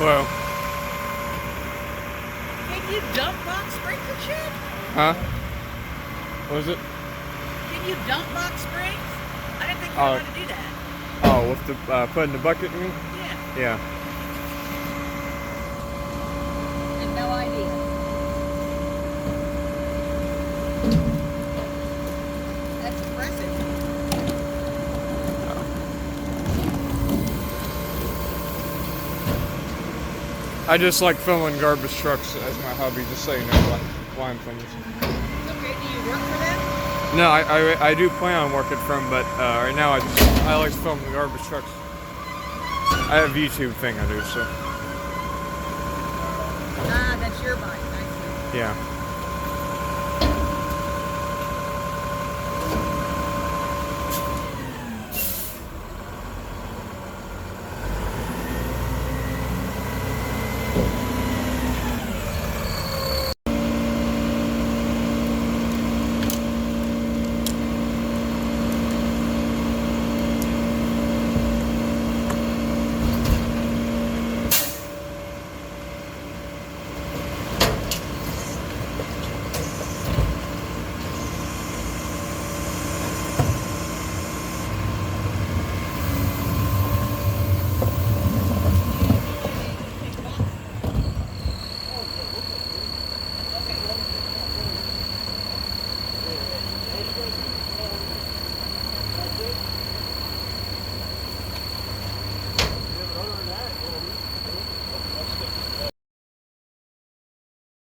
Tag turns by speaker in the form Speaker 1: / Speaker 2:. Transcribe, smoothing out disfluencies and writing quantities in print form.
Speaker 1: Hello.
Speaker 2: Can you dump box sprinkler shit?
Speaker 1: Huh? What was it?
Speaker 2: Can you dump box springs? I didn't think you were allowed to do that.
Speaker 1: Oh, with the put in the bucket, you mean?
Speaker 2: Yeah.
Speaker 1: Yeah.
Speaker 2: And no idea. That's impressive.
Speaker 1: I just like filming garbage trucks as my hobby, just so you know why I'm filming this.
Speaker 2: Okay, do you work for them?
Speaker 1: No, I do plan on working for them, but right now I like to film the garbage trucks. I have a YouTube thing I do, so.
Speaker 2: Ah, that's your bike, I see.
Speaker 1: Yeah.